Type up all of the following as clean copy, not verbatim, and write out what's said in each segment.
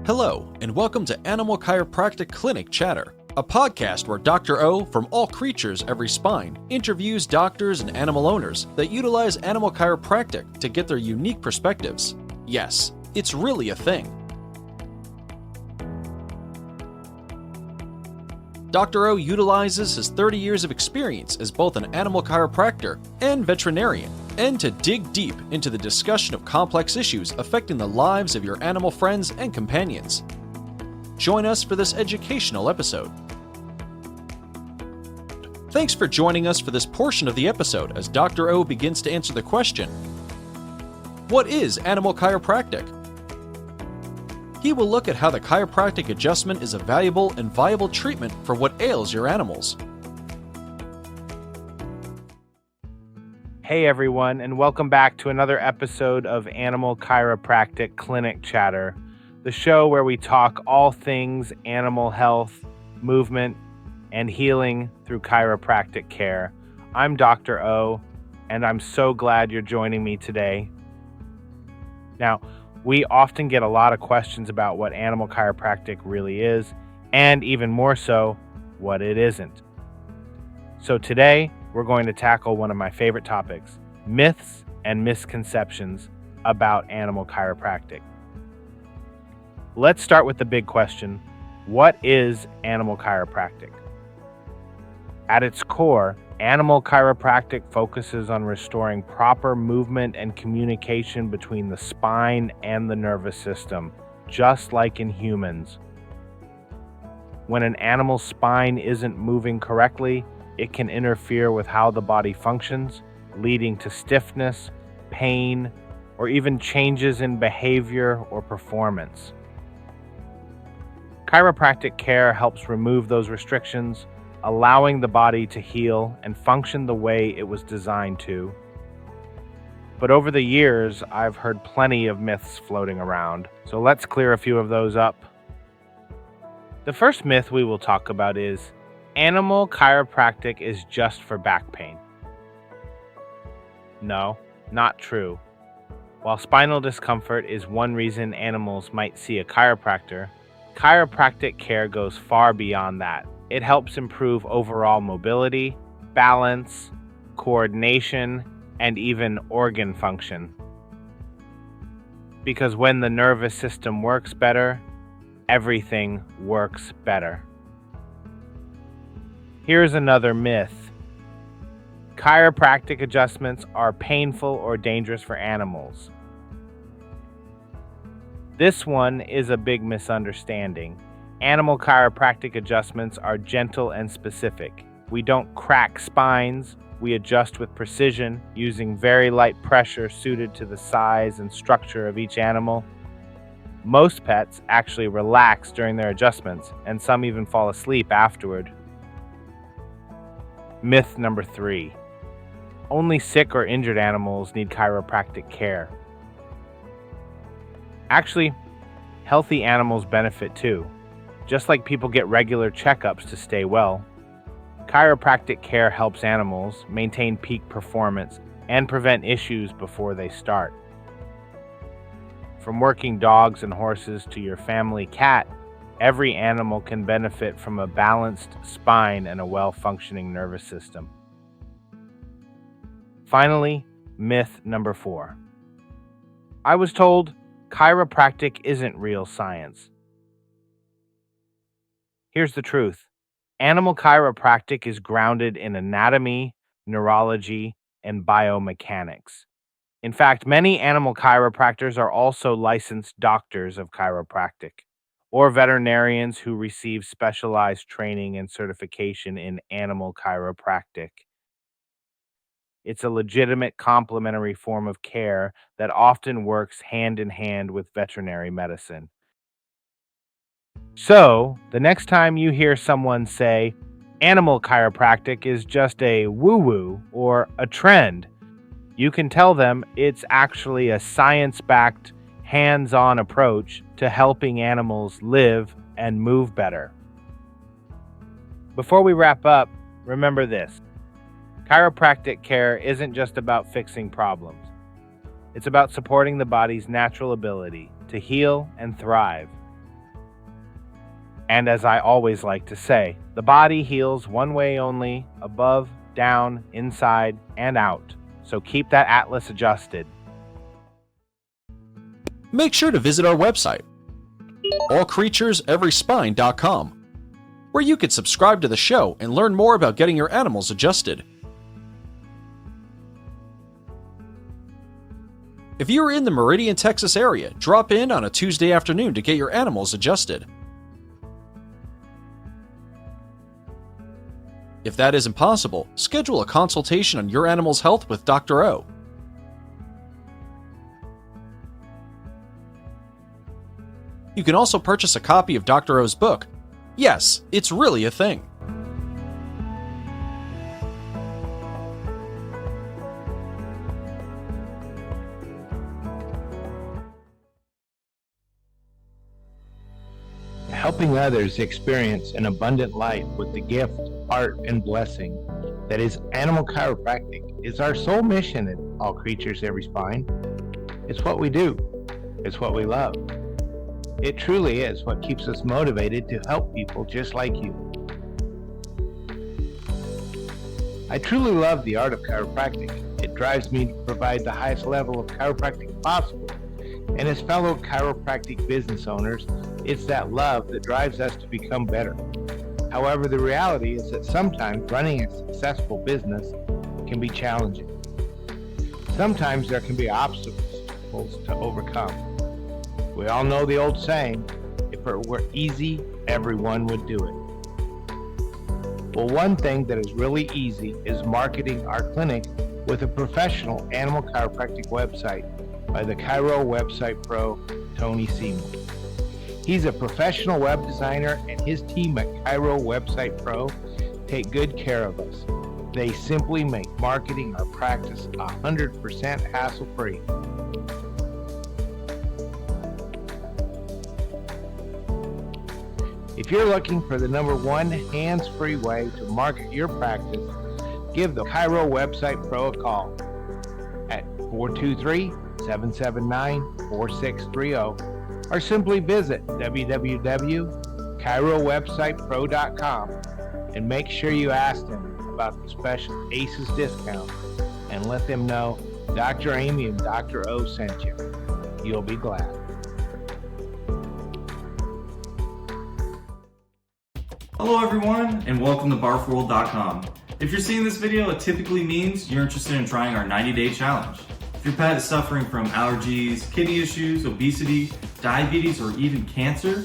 Hello, and welcome to Animal Chiropractic Clinic Chatter, a podcast where Dr. O from All Creatures Every Spine interviews doctors and animal owners that utilize animal chiropractic to get their unique perspectives. Yes, it's really a thing. Dr. O utilizes his 30 years of experience as both an animal chiropractor and veterinarian, and to dig deep into the discussion of complex issues affecting the lives of your animal friends and companions. Join us for this educational episode. Thanks for joining us for this portion of the episode as Dr. O begins to answer the question, what is animal chiropractic? He will look at how the chiropractic adjustment is a valuable and viable treatment for what ails your animals. Hey everyone, and welcome back to another episode of Animal Chiropractic Clinic Chatter, the show where we talk all things animal health, movement, and healing through chiropractic care. I'm Dr. O, and I'm so glad you're joining me today. Now, we often get a lot of questions about what animal chiropractic really is, and even more so, what it isn't. So today, we're going to tackle one of my favorite topics, myths and misconceptions about animal chiropractic. Let's start with the big question, what is animal chiropractic? At its core, animal chiropractic focuses on restoring proper movement and communication between the spine and the nervous system, just like in humans. When an animal's spine isn't moving correctly, it can interfere with how the body functions, leading to stiffness, pain, or even changes in behavior or performance. Chiropractic care helps remove those restrictions, allowing the body to heal and function the way it was designed to. But over the years, I've heard plenty of myths floating around, so let's clear a few of those up. The first myth we will talk about is animal chiropractic is just for back pain. No, not true. While spinal discomfort is one reason animals might see a chiropractor, chiropractic care goes far beyond that. It helps improve overall mobility, balance, coordination, and even organ function. Because when the nervous system works better, everything works better. Here's another myth. Chiropractic adjustments are painful or dangerous for animals. This one is a big misunderstanding. Animal chiropractic adjustments are gentle and specific. We don't crack spines, we adjust with precision using very light pressure suited to the size and structure of each animal. Most pets actually relax during their adjustments, and some even fall asleep afterward. Myth number 3. Only sick or injured animals need chiropractic care. Actually, healthy animals benefit too. Just like people get regular checkups to stay well, chiropractic care helps animals maintain peak performance and prevent issues before they start. From working dogs and horses to your family cat, every animal can benefit from a balanced spine and a well-functioning nervous system. Finally, myth number 4. I was told chiropractic isn't real science. Here's the truth. Animal chiropractic is grounded in anatomy, neurology, and biomechanics. In fact, many animal chiropractors are also licensed doctors of chiropractic, or veterinarians who receive specialized training and certification in animal chiropractic. It's a legitimate complementary form of care that often works hand in hand with veterinary medicine. So, the next time you hear someone say, animal chiropractic is just a woo-woo or a trend, you can tell them it's actually a science-backed, hands-on approach to helping animals live and move better. Before we wrap up, remember this. Chiropractic care isn't just about fixing problems. It's about supporting the body's natural ability to heal and thrive. And as I always like to say, the body heals one way only, above, down, inside, and out. So keep that atlas adjusted. Make sure to visit our website, allcreatureseveryspine.com, where you can subscribe to the show and learn more about getting your animals adjusted. If you are in the Meridian, Texas area, drop in on a Tuesday afternoon to get your animals adjusted. If that isn't possible, schedule a consultation on your animal's health with Dr. O. You can also purchase a copy of Dr. O's book. Yes, it's really a thing. Helping others experience an abundant life with the gift, art, and blessing that is Animal Chiropractic is our sole mission at All Creatures Every Spine. It's what we do. It's what we love. It truly is what keeps us motivated to help people just like you. I truly love the art of chiropractic. It drives me to provide the highest level of chiropractic possible. And as fellow chiropractic business owners, it's that love that drives us to become better. However, the reality is that sometimes running a successful business can be challenging. Sometimes there can be obstacles to overcome. We all know the old saying, if it were easy, everyone would do it. Well, one thing that is really easy is marketing our clinic with a professional animal chiropractic website by the Chiro Website Pro, Tony Seymour. He's a professional web designer, and his team at Chiro Website Pro take good care of us. They simply make marketing our practice 100% hassle-free. If you're looking for the #1 hands-free way to market your practice, give the Chiro Website Pro a call at 423-779-4630 or simply visit www.chirowebsitepro.com and make sure you ask them about the special ACES discount and let them know Dr. Amy and Dr. O sent you. You'll be glad. Hello everyone, and welcome to barfworld.com. If you're seeing this video, it typically means you're interested in trying our 90-day challenge. If your pet is suffering from allergies, kidney issues, obesity, diabetes, or even cancer,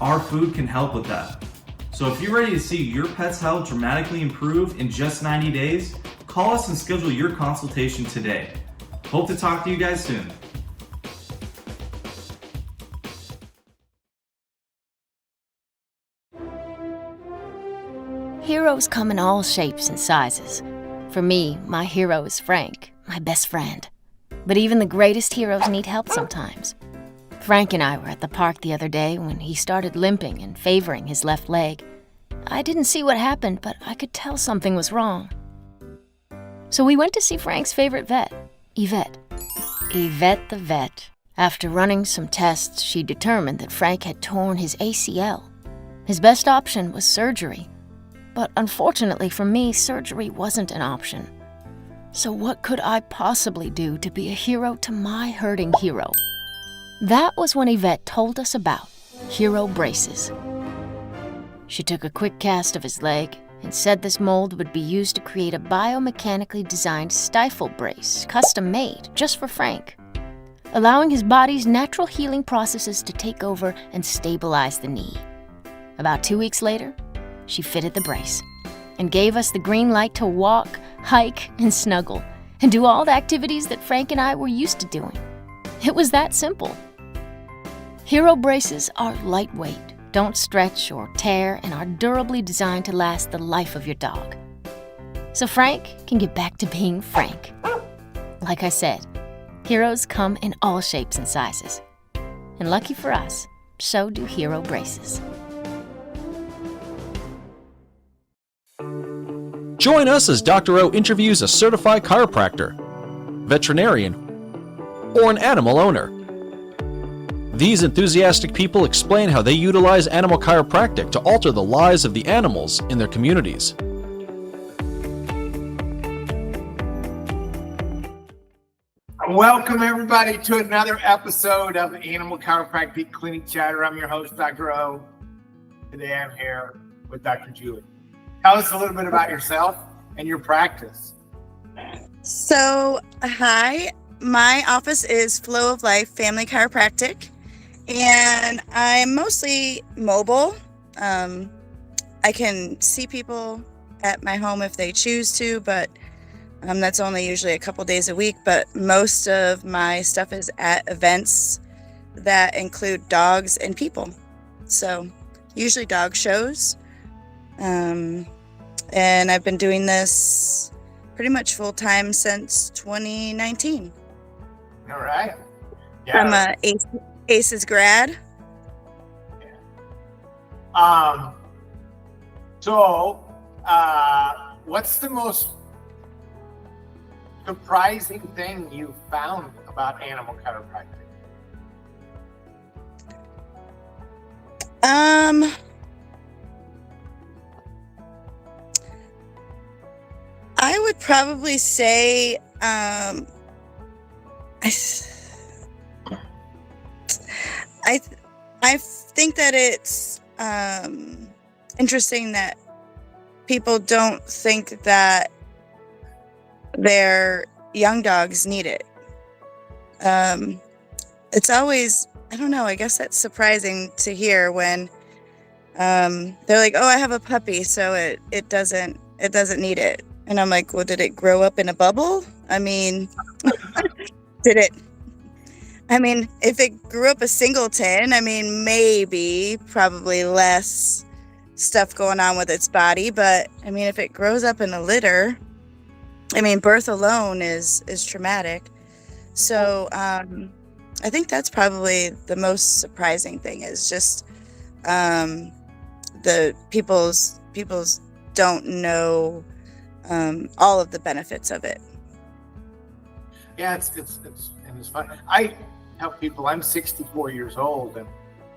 our food can help with that. So if you're ready to see your pet's health dramatically improve in just 90 days, call us and schedule your consultation today. Hope to talk to you guys soon. Heroes come in all shapes and sizes. For me, my hero is Frank, my best friend. But even the greatest heroes need help sometimes. Frank and I were at the park the other day when he started limping and favoring his left leg. I didn't see what happened, but I could tell something was wrong. So we went to see Frank's favorite vet, Yvette. Yvette the vet. After running some tests, she determined that Frank had torn his ACL. His best option was surgery. But unfortunately for me, surgery wasn't an option. So what could I possibly do to be a hero to my hurting hero? That was when Yvette told us about hero braces. She took a quick cast of his leg and said this mold would be used to create a biomechanically designed stifle brace, custom made just for Frank, allowing his body's natural healing processes to take over and stabilize the knee. About 2 weeks later, she fitted the brace and gave us the green light to walk, hike, and snuggle, and do all the activities that Frank and I were used to doing. It was that simple. Hero braces are lightweight, don't stretch or tear, and are durably designed to last the life of your dog. So Frank can get back to being Frank. Like I said, heroes come in all shapes and sizes. And lucky for us, so do hero braces. Join us as Dr. O interviews a certified chiropractor, veterinarian, or an animal owner. These enthusiastic people explain how they utilize animal chiropractic to alter the lives of the animals in their communities. Welcome, everybody, to another episode of Animal Chiropractic Clinic Chatter. I'm your host, Dr. O. Today I'm here with Dr. Julie. Tell us a little bit about yourself and your practice. So, hi, my office is Flow of Life Family Chiropractic, and I'm mostly mobile. I can see people at my home if they choose to, but that's only usually a couple days a week. But most of my stuff is at events that include dogs and people. So, usually dog shows. And I've been doing this pretty much full time since 2019. All right. Yeah. I'm a ACES grad. So, what's the most surprising thing you found about animal chiropractic? I would probably say I think that it's interesting that people don't think that their young dogs need it. It's always, I don't know, I guess that's surprising to hear when they're like, oh, I have a puppy, so it doesn't need it. And I'm like, well, did it grow up in a bubble? I mean, if it grew up a singleton, probably less stuff going on with its body. But if it grows up in a litter, birth alone is traumatic. So I think that's probably the most surprising thing, is just the people's don't know all of the benefits of it. Yeah, it's fun. I tell people I'm 64 years old,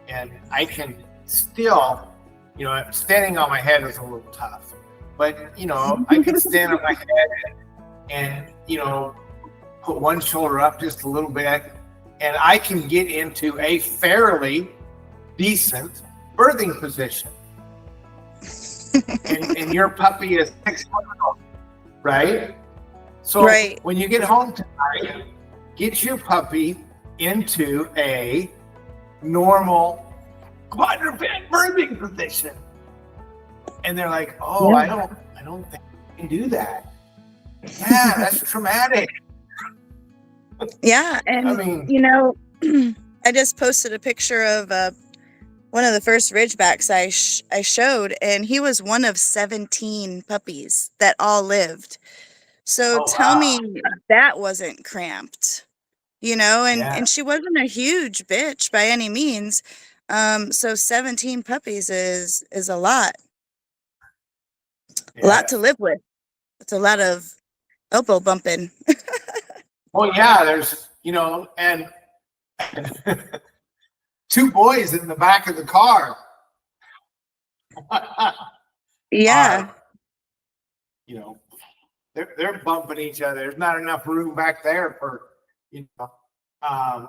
and I can still, standing on my head is a little tough, but I can stand on my head and put one shoulder up just a little bit, and I can get into a fairly decent birthing position. and your puppy is 6 months old, right? So right. When you get home tonight, get your puppy into a normal quadruped birthing position, and they're like, "Oh, yeah. I don't think I can do that." Yeah, that's traumatic. Yeah, and I just posted a picture of one of the first Ridgebacks I showed, and he was one of 17 puppies that all lived. So tell me that wasn't cramped, and she wasn't a huge bitch by any means. So 17 puppies is a lot. Yeah. A lot to live with. It's a lot of elbow bumping. Well, yeah, there's, and 2 boys in the back of the car. Yeah. They're bumping each other. There's not enough room back there for,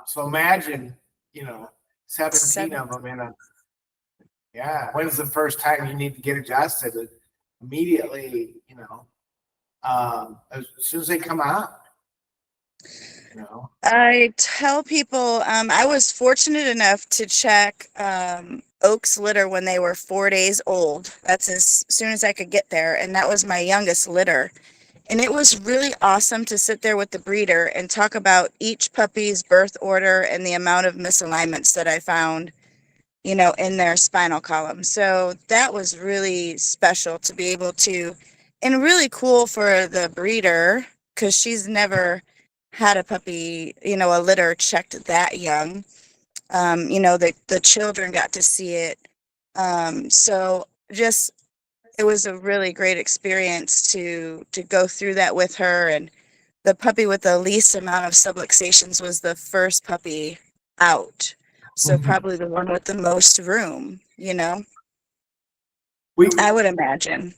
so imagine, 17 of them in a, when's the first time you need to get adjusted? Immediately, as soon as they come out. I tell people I was fortunate enough to check Oak's litter when they were 4 days old. That's as soon as I could get there, and that was my youngest litter. And it was really awesome to sit there with the breeder and talk about each puppy's birth order and the amount of misalignments that I found, in their spinal column. So that was really special to be able to, and really cool for the breeder, because she's never had a puppy, a litter checked that young. The children got to see it. So just, it was a really great experience to go through that with her. And the puppy with the least amount of subluxations was the first puppy out. So probably the one with the most room, you know, We I would imagine.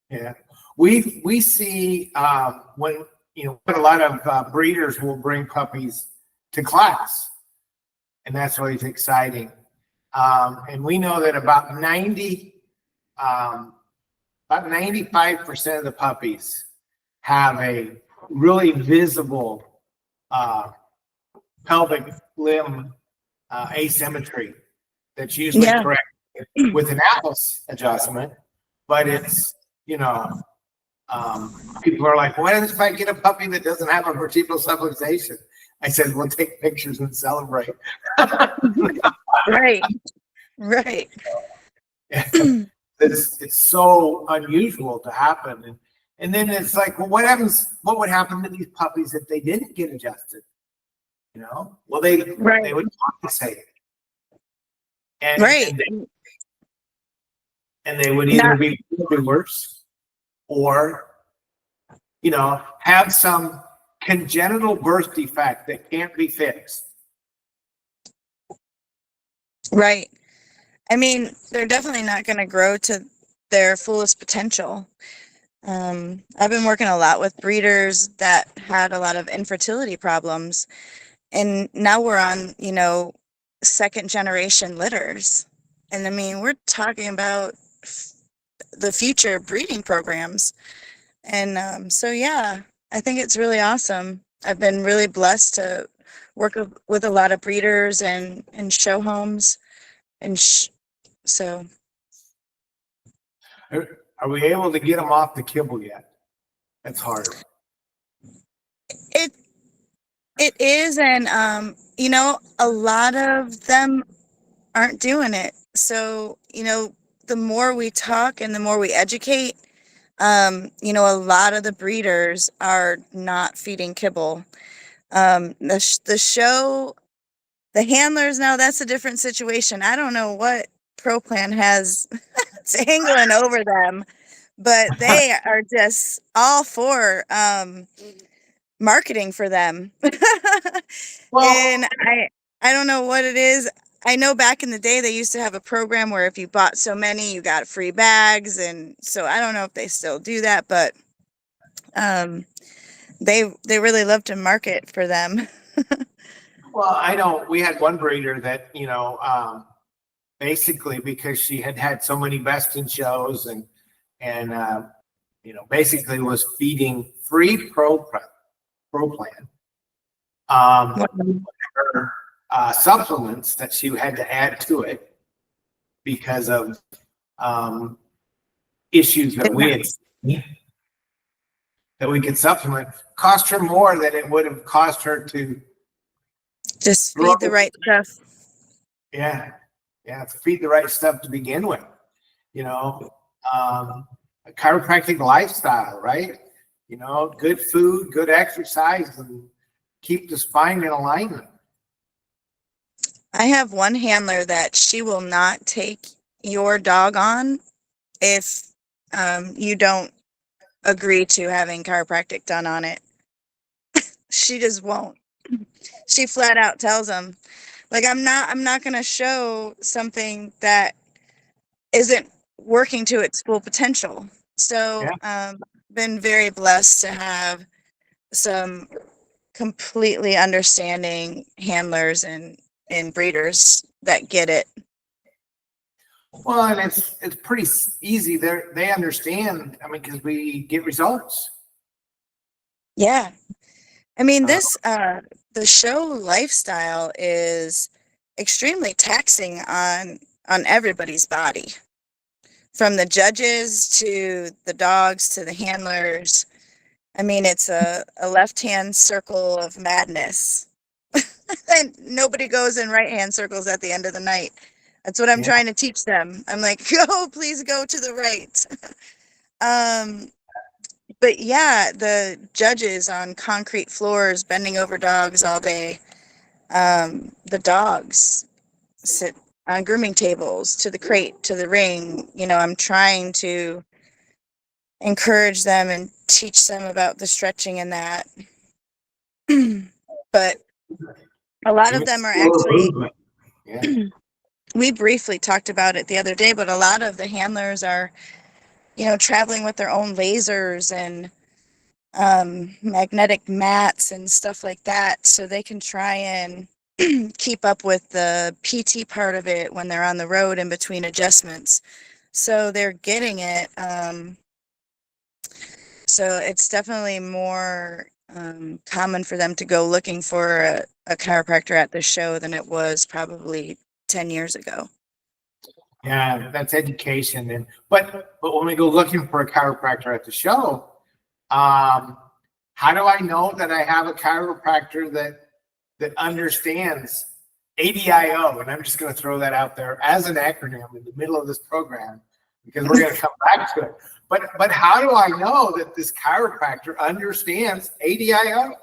Yeah, we see when a lot of breeders will bring puppies to class, and that's always exciting. And we know that about 95% of the puppies have a really visible pelvic limb asymmetry that's usually Yeah. corrected with an atlas adjustment, but it's, people are like, what if I get a puppy that doesn't have a vertebral subluxation? I said, we'll take pictures and celebrate. Right. Right. It's so unusual to happen. And then it's like, well, what would happen to these puppies if they didn't get adjusted? Well, they would compensate. And, Right. and they would either be worse or, have some congenital birth defect that can't be fixed. Right. I mean, they're definitely not going to grow to their fullest potential. I've been working a lot with breeders that had a lot of infertility problems, and now we're on, second generation litters. And I mean, we're talking about the future breeding programs. And so, yeah, I think it's really awesome. I've been really blessed to work with a lot of breeders and show homes. So. Are we able to get them off the kibble yet? That's hard. It is, and a lot of them aren't doing it. So, the more we talk and the more we educate, a lot of the breeders are not feeding kibble. The show, the handlers, now that's a different situation. I don't know what ProPlan has dangling over them, but they are just all for marketing for them. And I don't know what it is. I know back in the day they used to have a program where if you bought so many, you got free bags, and so I don't know if they still do that, but they really love to market for them. Well, I know we had one breeder that, basically because she had so many best in shows and basically was feeding free ProPlan. Her, supplements that she had to add to it because of issues that we had seen, that we could supplement, cost her more than it would have cost her to just feed the right stuff. Yeah, feed the right stuff to begin with. A chiropractic lifestyle, right? Good food, good exercise, and keep the spine in alignment. I have one handler that she will not take your dog on if you don't agree to having chiropractic done on it. She just won't. She flat out tells them, like, I'm not going to show something that isn't working to its full potential. So, been very blessed to have some completely understanding handlers and breeders that get it. Well, and it's pretty easy. They understand. I mean, because we get results. Yeah, I mean, this the show lifestyle is extremely taxing on everybody's body, from the judges to the dogs to the handlers. I mean, it's a left-hand circle of madness. And nobody goes in right-hand circles at the end of the night. That's what I'm trying to teach them. I'm like, please go to the right. But yeah, the judges on concrete floors bending over dogs all day. The dogs sit on grooming tables, to the crate, to the ring. I'm trying to encourage them and teach them about the stretching and that. But a lot of them are actually, Yeah. We briefly talked about it the other day, but a lot of the handlers are, traveling with their own lasers and magnetic mats and stuff like that, so they can try and keep up with the PT part of it when they're on the road in between adjustments. So they're getting it. So it's definitely more common for them to go looking for a chiropractor at the show than it was probably 10 years ago. Yeah, that's education. But when we go looking for a chiropractor at the show, how do I know that I have a chiropractor that understands ADIO? And I'm just going to throw that out there as an acronym in the middle of this program, because we're going to come back to it. But how do I know that this chiropractor understands ADIO?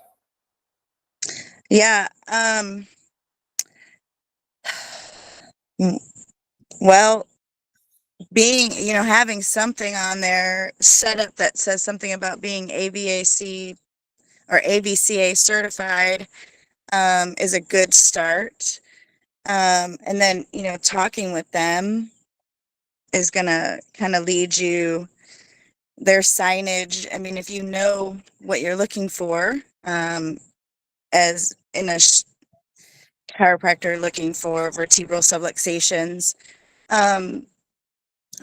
Yeah. Well, having something on there set up that says something about being AVAC or AVCA certified is a good start. And then, talking with them is going to kind of lead you their signage. I mean, if you know what you're looking for, as in a chiropractor looking for vertebral subluxations,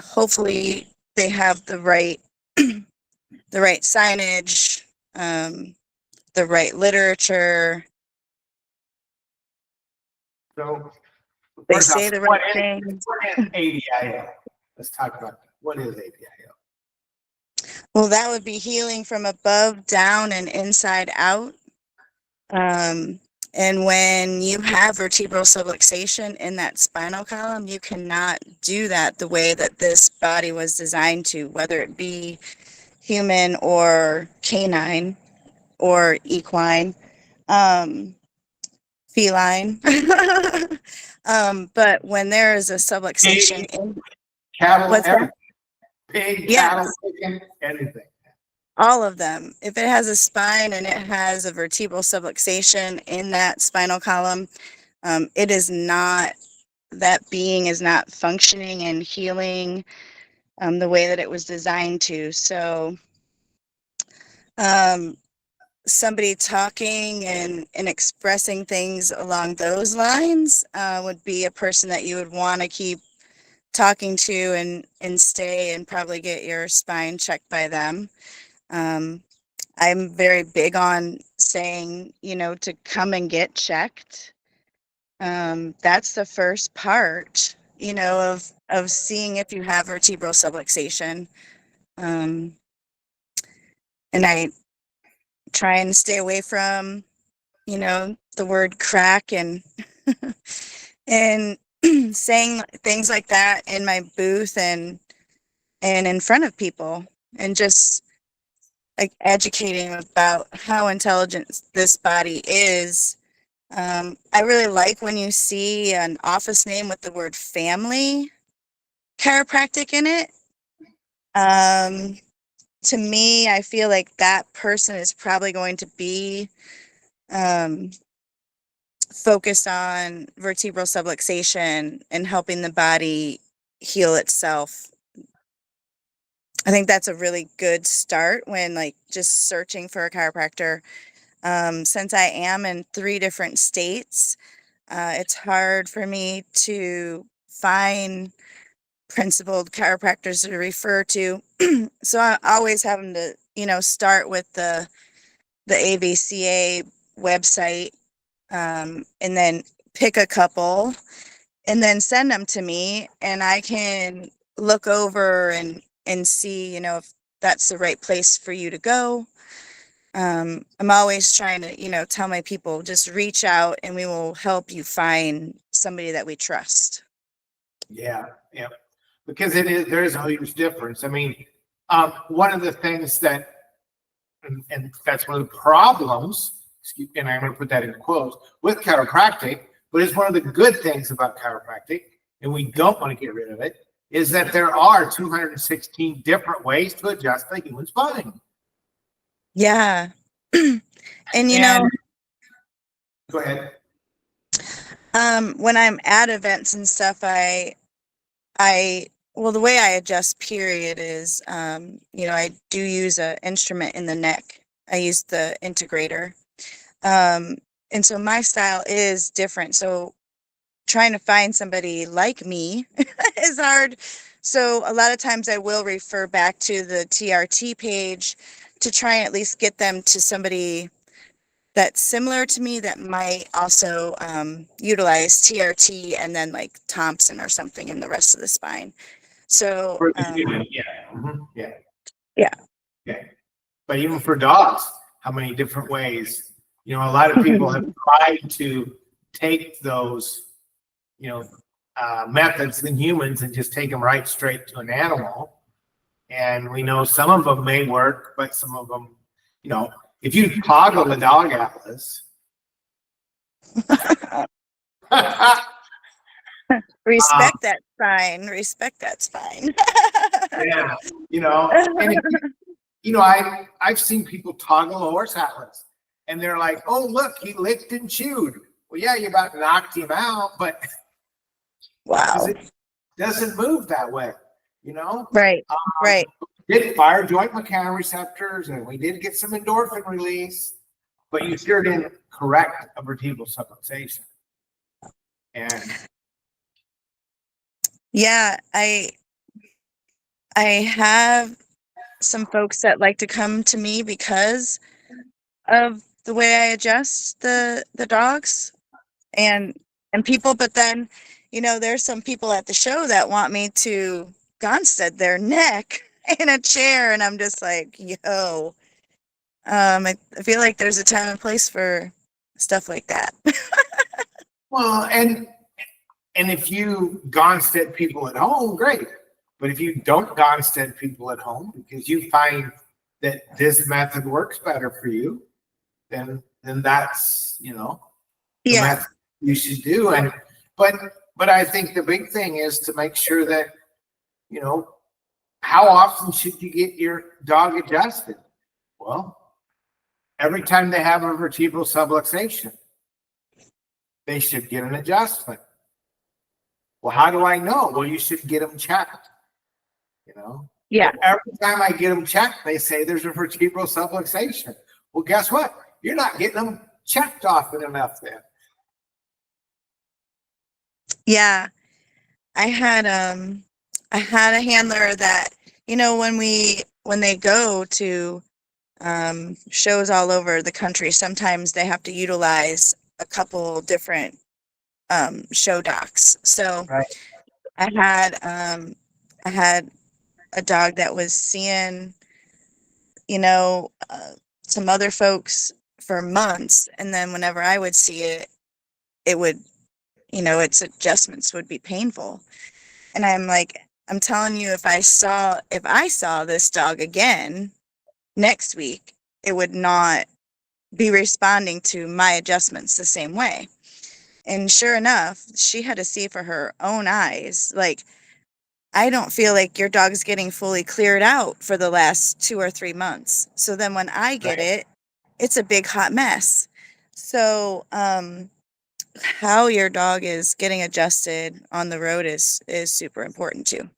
hopefully they have the right the right signage, the right literature. So They first say off, the right things. what is ADIO? Let's talk about that. What is ADIO? Well, that would be healing from above, down, and inside out. And when you have vertebral subluxation in that spinal column, you cannot do that the way that this body was designed to, whether it be human or canine or equine, feline. But when there is a subluxation in Cattle, what's everything. that? Pig, Yes. cattle, chicken, anything. All of them. If it has a spine and it has a vertebral subluxation in that spinal column, it is not, that being is not functioning and healing the way that it was designed to. So somebody talking and expressing things along those lines would be a person that you would want to keep talking to and stay and probably get your spine checked by them. I'm very big on saying, to come and get checked. That's the first part, of seeing if you have vertebral subluxation. And I try and stay away from, the word crack and and saying things like that in my booth and in front of people, and just like educating about how intelligent this body is. I really like when you see an office name with the word family chiropractic in it. To me, I feel like that person is probably going to be focused on vertebral subluxation and helping the body heal itself. I think that's a really good start when just searching for a chiropractor. Since I am in 3 different states, it's hard for me to find principled chiropractors to refer to. So I always have them to, start with the AVCA website, and then pick a couple and then send them to me, and I can look over and see, if that's the right place for you to go. I'm always trying to, tell my people, just reach out and we will help you find somebody that we trust. Yeah, yeah. Because there is a huge difference. I mean, one of the things that, and that's one of the problems, and I'm going to put that in quotes, with chiropractic, but it's one of the good things about chiropractic, and we don't want to get rid of it, is that there are 216 different ways to adjust the human spine. Yeah. And go ahead. When I'm at events and stuff, well, the way I adjust period is, I do use an instrument in the neck. I use the integrator. And so my style is different. So trying to find somebody like me is hard. So a lot of times I will refer back to the TRT page to try and at least get them to somebody that's similar to me that might also utilize TRT and then like Thompson or something in the rest of the spine. So For the human, yeah. Yeah. Yeah. Yeah. But even for dogs, how many different ways? A lot of people have tried to take those, methods in humans and just take them right straight to an animal. And we know some of them may work, but some of them, if you toggle the dog atlas, respect that spine. Respect that spine. yeah, and I've seen people toggle a horse atlas, and they're like, "Oh, look, he licked and chewed." Well, yeah, you about knocked him out, but Wow. it doesn't move that way, Right. Right. We did fire joint mechanoreceptors, and we did get some endorphin release, but you sure didn't correct a vertebral subluxation. And Yeah, I have some folks that like to come to me because of the way I adjust the dogs and people, but then, there's some people at the show that want me to Gonstead their neck in a chair, and I'm just like, yo, I feel like there's a time and place for stuff like that. well, and if you Gonstead people at home, great. But if you don't Gonstead people at home because you find that this method works better for you, then that's the method you should do. And but I think the big thing is to make sure that how often should you get your dog adjusted? Well, every time they have a vertebral subluxation, they should get an adjustment. Well, how do I know? Well, you should get them checked. Yeah. Every time I get them checked, they say there's a vertebral subluxation. Well, guess what? You're not getting them checked often enough then. Yeah. I had a handler that, when they go to shows all over the country, sometimes they have to utilize a couple different show docs. So Right. I had a dog that was seeing, some other folks for months, and then whenever I would see it, it would, its adjustments would be painful. And I'm like, I'm telling you, if I saw this dog again next week, it would not be responding to my adjustments the same way. And sure enough, she had to see for her own eyes, like, I don't feel like your dog's getting fully cleared out for the last 2 or 3 months. So then when I get it, it's a big hot mess. So how your dog is getting adjusted on the road is super important too.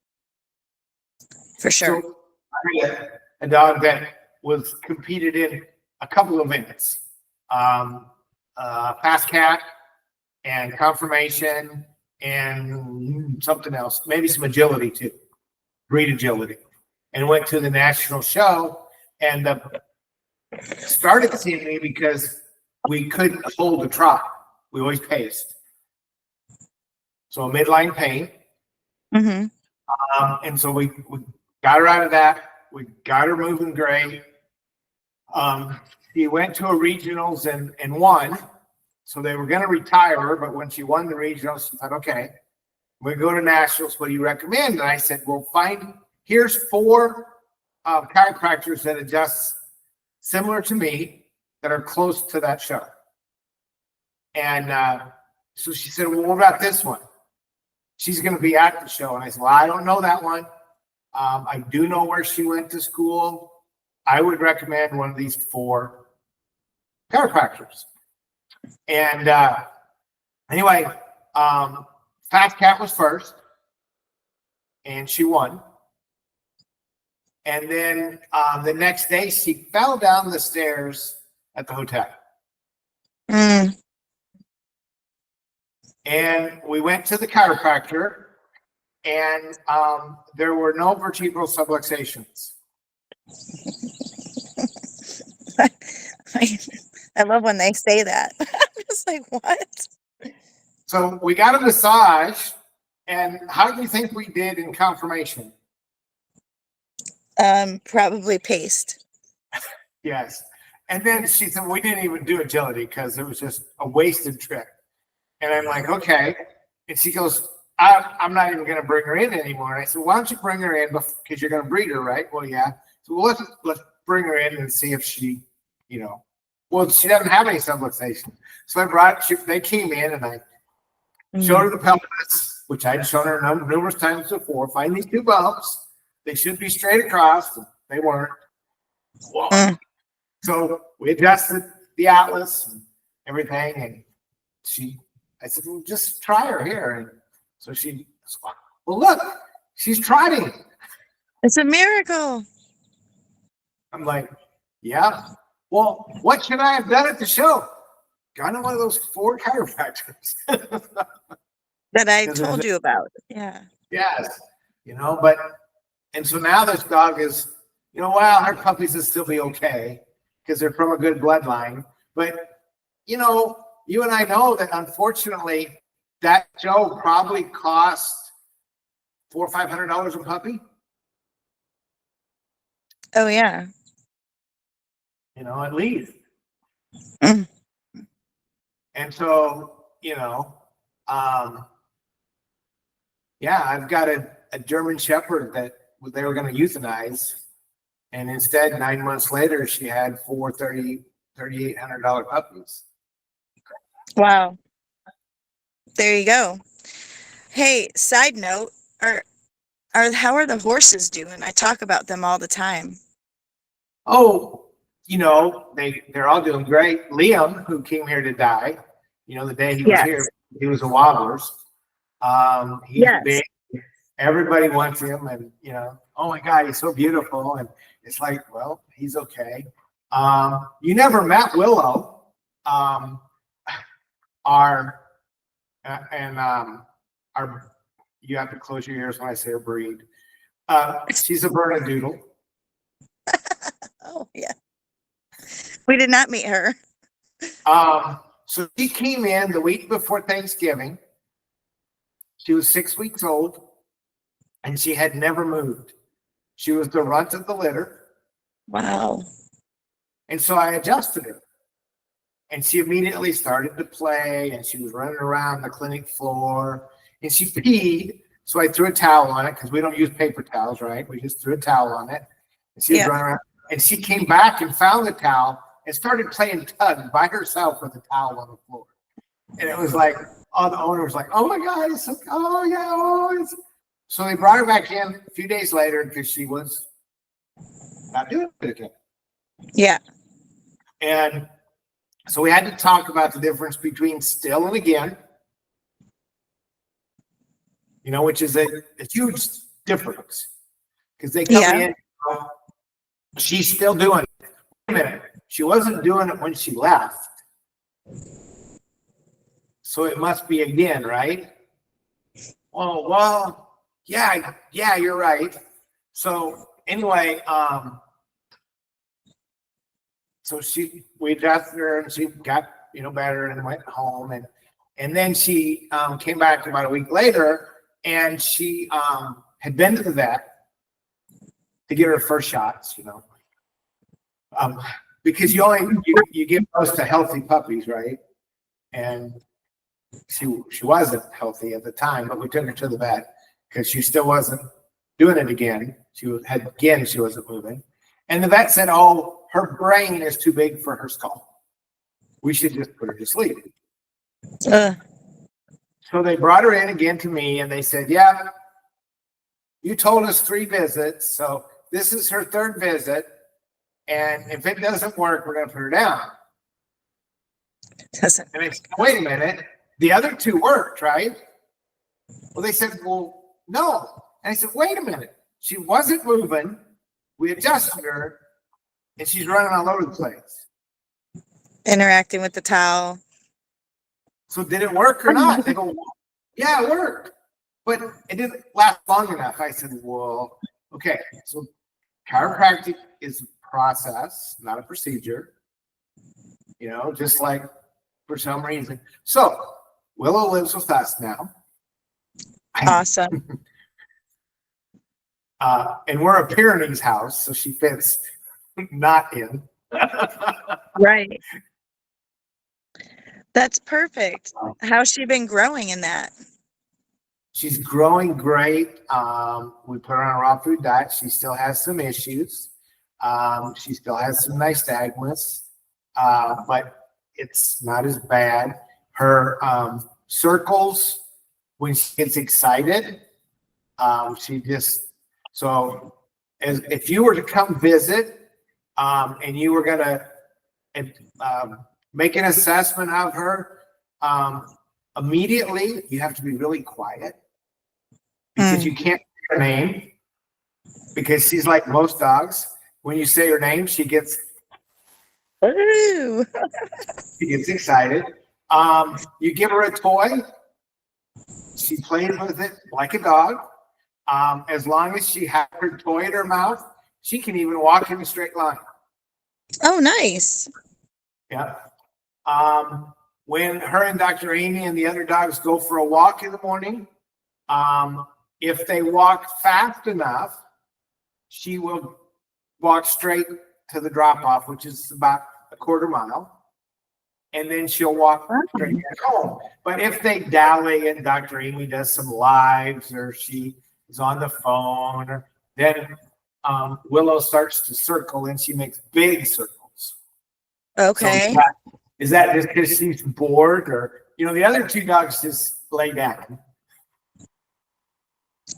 For sure. So I had a dog that was competed in a couple of events, fast cat and conformation and something else, maybe some agility too, breed agility, and went to the national show and started seeing me because we couldn't hold the trot. We always paced. So midline pain. Mm-hmm. And so we got her out of that. We got her moving great. She went to a regionals and won. So they were going to retire her, but when she won the regionals, she thought, okay, we go to nationals. What do you recommend? And I said, well, here's 4 chiropractors that adjust similar to me that are close to that show. And so she said, well, what about this one? She's going to be at the show. And I said, well, I don't know that one. I do know where she went to school. I would recommend one of these 4 chiropractors. And anyway, Fat Cat was first, and she won. And then the next day, she fell down the stairs at the hotel. Mm. And we went to the chiropractor, and there were no vertebral subluxations. I love when they say that. I'm just like, what? So we got a massage, and how do you think we did in confirmation? Probably paste. Yes. And then she said, we didn't even do agility because it was just a wasted trip. And I'm like, okay. And she goes, I'm not even going to bring her in anymore. And I said, why don't you bring her in because you're going to breed her, right? Well, yeah. So let's bring her in and see if she, well, she doesn't have any subluxation. So they came in and I showed her the pelvis, which I'd shown her numerous times before. Find these two bumps. They should be straight across. They weren't. Whoa. So we adjusted the atlas and everything. And I said, well, just try her here. And so well, look, she's trotting. It's a miracle. I'm like, yeah. Well, what should I have done at the show? Gone to one of those 4 chiropractors. That I told you about. Yeah. Yes. And so now this dog is, her puppies will still be okay because they're from a good bloodline. But, you and I know that unfortunately that show probably cost $400 or $500 a puppy. Oh, yeah. At least. Mm. And so, I've got a German Shepherd that they were going to euthanize. And instead, 9 months later, she had 4 $3,800 puppies. Wow. There you go. Hey, side note, how are the horses doing? I talk about them all the time. Oh, they're all doing great. Liam, who came here to die, the day he was here, he was a Wobblers. He's big. Everybody wants him, and oh my God, he's so beautiful. And it's like, well, he's okay. You never met Willow, you have to close your ears when I say her breed. She's a Bernedoodle. Oh yeah, we did not meet her. So she came in the week before Thanksgiving. She was 6 weeks old, and she had never moved. She was the runt of the litter. Wow. And so I adjusted her. And she immediately started to play, and she was running around the clinic floor, and she peed. So I threw a towel on it because we don't use paper towels, right? We just threw a towel on it. And she was running around. And she came back and found the towel and started playing tug by herself with the towel on the floor. And it was like, all the owner was like, oh my God, it's okay. Oh yeah. Oh, so they brought her back in a few days later because she was not doing it again. Yeah. And so we had to talk about the difference between still and again, which is a huge difference because they come in, she's still doing it. Wait a minute. She wasn't doing it when she left. So it must be again, right? Well, yeah, you're right. So anyway, so we adjusted her and she got, better and went home. And then she came back about a week later and she had been to the vet to get her first shots, because you give those to healthy puppies, right? And she wasn't healthy at the time, but we took her to the vet because she still wasn't doing it again. She wasn't moving. And the vet said, oh, her brain is too big for her skull. We should just put her to sleep. So they brought her in again to me and they said, yeah, you told us 3 visits. So this is her 3rd visit. And if it doesn't work, we're going to put her down. And I said, wait a minute. the other two worked, right? Well, they said, well, no. And I said, wait a minute. She wasn't moving. We adjusted her, and she's running all over the place. Interacting with the towel. So did it work or not? They go, yeah, it worked. But it didn't last long enough. I said, well, okay. So chiropractic is a process, not a procedure. You know, just like for some reason. So Willow lives with us now. Awesome. And we're a Pyrenees house, so she fits not in. Right. That's perfect. How's she been growing in that? She's growing great. We put her on a raw food diet. She still has some issues. She still has some nystagmus, but it's not as bad. Her circles, when she gets excited, she just, so as if you were to come visit and you were going to make an assessment of her, immediately you have to be really quiet because you can't say her name, because she's like most dogs. When you say her name, she gets Ooh. she gets excited. You give her a toy, she plays with it like a dog. As long as she has her toy in her mouth, she can even walk in a straight line. Oh, nice. Yeah. When her and Dr. Amy and the other dogs go for a walk in the morning, if they walk fast enough, she will walk straight to the drop off, which is about a quarter mile. And then she'll walk straight back home. But if they dally and Dr. Amy does some lives or she is on the phone, then Willow starts to circle and she makes big circles. Okay. So is that just because she's bored, or, you know, the other two dogs just lay down?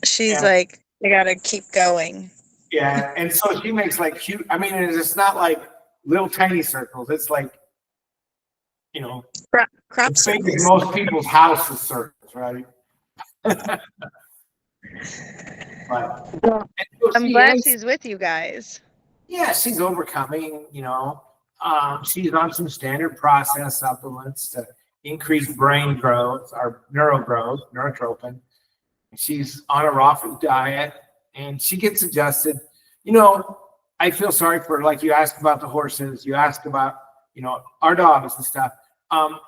She's like, I gotta keep going. Yeah, and so she makes like cute. I mean, it's not like little tiny circles. It's like, you know, Crop as big as circles. most people's houses circles, right? But Well, so I'm she glad is- she's with you guys. Yeah, she's overcoming. You know, she's on some standard process supplements to increase brain growth or neural growth, neurotrophin. She's on a raw food diet, and she gets adjusted. You know, I feel sorry for her. Like, you asked about the horses, you asked about, you know, our dogs and stuff.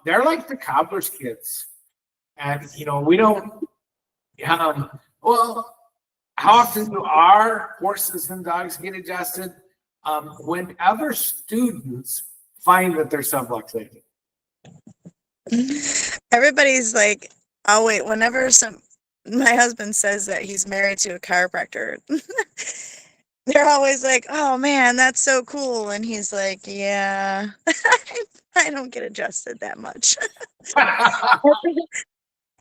They're like the cobbler's kids, and you know, we don't. Well, how often do our horses and dogs get adjusted? When other students find that they're subluxated. Everybody's like, oh wait, whenever my husband says that he's married to a chiropractor, they're always like, oh man, that's so cool. And he's like, yeah, I don't get adjusted that much. I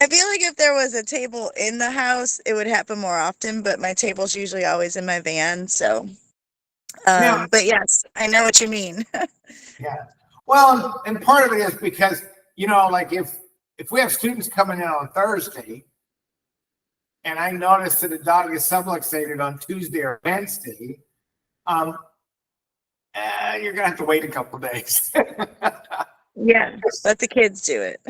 feel like if there was a table in the house, it would happen more often, but my table's usually always in my van. So, Yeah. but yes, I know what you mean. Yeah. Well, and part of it is because, you know, like if we have students coming in on Thursday and I notice that a dog is subluxated on Tuesday or Wednesday, you're gonna have to wait a couple of days. Yeah, let the kids do it.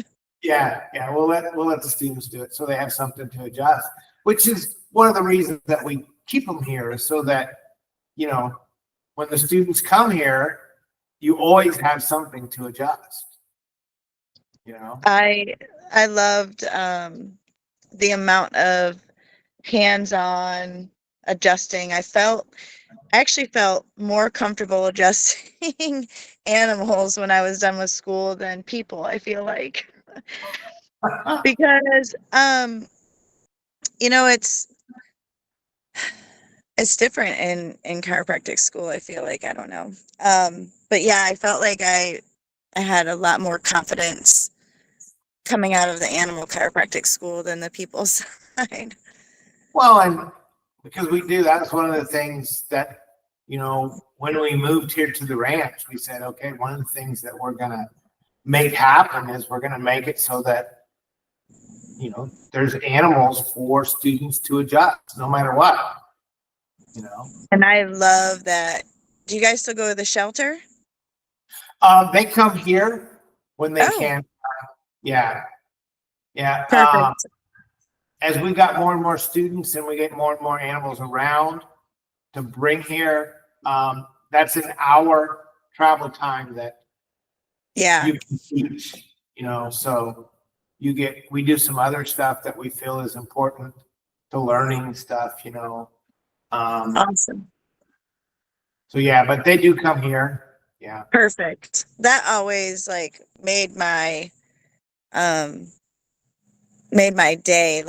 Yeah, we'll let the students do it so they have something to adjust, which is one of the reasons that we keep them here, is so that, you know, when the students come here, you always have something to adjust. You know, I loved the amount of hands-on adjusting. I actually felt more comfortable adjusting animals when I was done with school than people, I feel like. Because you know, it's different in chiropractic school, I feel like. I don't know. But yeah, I felt like I had a lot more confidence coming out of the animal chiropractic school than the people side. well, and because we do, that's one of the things that, you know, when we moved here to the ranch, we said, okay, one of the things that we're gonna make happen is we're gonna make it so that there's animals for students to adjust no matter what. And I love that. Do you guys still go to the shelter? They come here when they Oh. can. Yeah. Perfect. As we got more and more students and we get more and more animals around to bring here, that's an hour travel time that Yeah. you can teach, so we do some other stuff that we feel is important to learning stuff, Awesome. So yeah, but they do come here. Yeah. Perfect. That always made my day,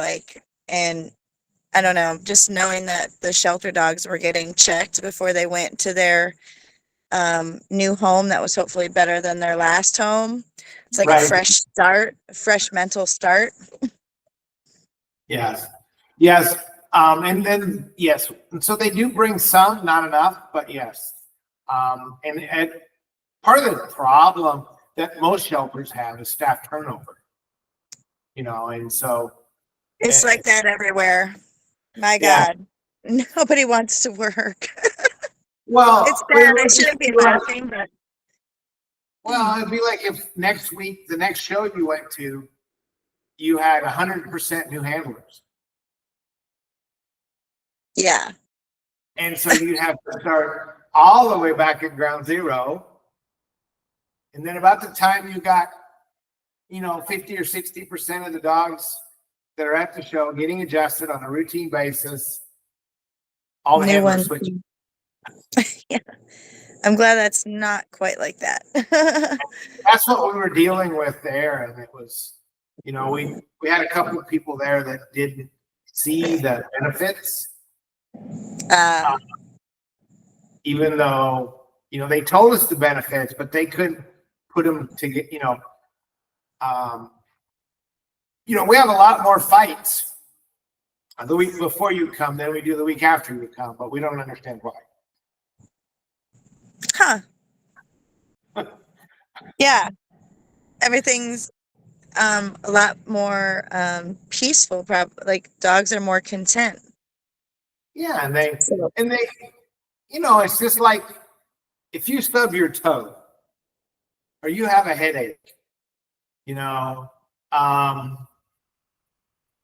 and I don't know, just knowing that the shelter dogs were getting checked before they went to their new home that was hopefully better than their last home. It's like Right. a fresh start, a fresh mental start. Yes. And then, yes. And so they do bring some, not enough, but yes. And part of the problem that most shelters have is staff turnover, and so. It's like that everywhere. My God. Nobody wants to work. Well, It's bad. I shouldn't be laughing, but. Well, it'd be like if next week, the next show you went to, you had 100% new handlers. Yeah. And so you'd have to start all the way back at ground zero. And then about the time you got, 50 or 60% of the dogs that are at the show getting adjusted on a routine basis, all the handlers switch. Yeah. I'm glad that's not quite like that. That's what we were dealing with there. And it was, we had a couple of people there that didn't see the benefits. Even though, they told us the benefits, but they couldn't put them to get, we have a lot more fights the week before you come than we do the week after you come, but we don't understand why. Huh. Yeah. Everything's a lot more peaceful, probably. Dogs are more content. Yeah, and they it's just like if you stub your toe or you have a headache,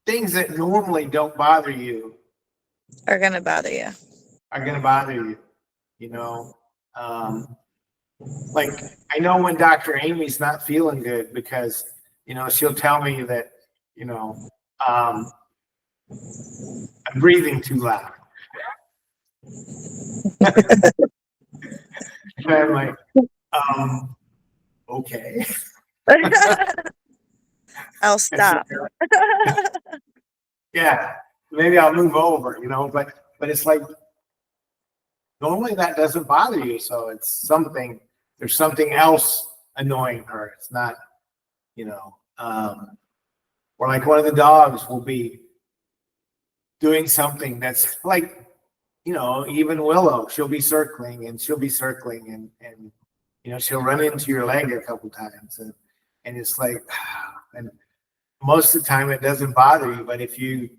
things that normally don't bother you are gonna bother you. I know when Dr. Amy's not feeling good because she'll tell me that I'm breathing too loud. And I'm like, okay. I'll stop. Yeah, maybe I'll move over, but it's like normally that doesn't bother you, so there's something else annoying her. It's not, or like one of the dogs will be doing something that's like, even Willow, she'll be circling and she'll run into your leg a couple times and it's like, and most of the time it doesn't bother you, but if you,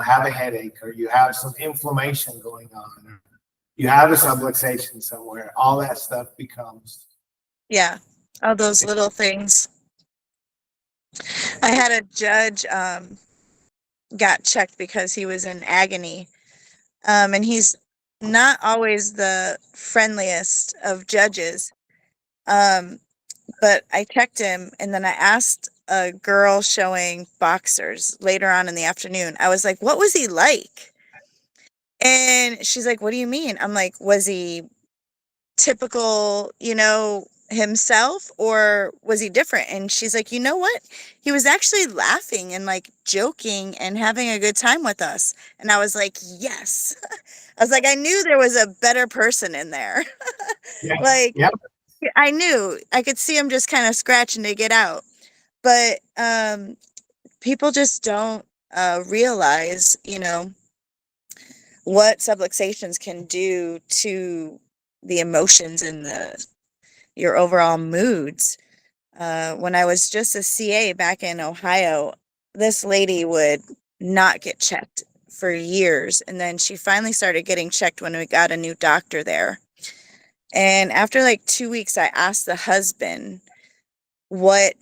have a headache or you have some inflammation going on, or you have a subluxation somewhere, all that stuff becomes. Yeah, all those little things. I had a judge got checked because he was in agony. And he's not always the friendliest of judges. But I checked him and then I asked a girl showing boxers later on in the afternoon. I was like, what was he like? And she's like, what do you mean? I'm like, was he typical, himself, or was he different? And she's like, you know what? He was actually laughing and joking and having a good time with us. And I was like, yes. I was like, I knew there was a better person in there. Yep. I knew I could see him just kind of scratching to get out. But people just don't realize, what subluxations can do to the emotions and your overall moods. When I was just a CA back in Ohio, this lady would not get checked for years. And then she finally started getting checked when we got a new doctor there. And after like 2 weeks, I asked the husband what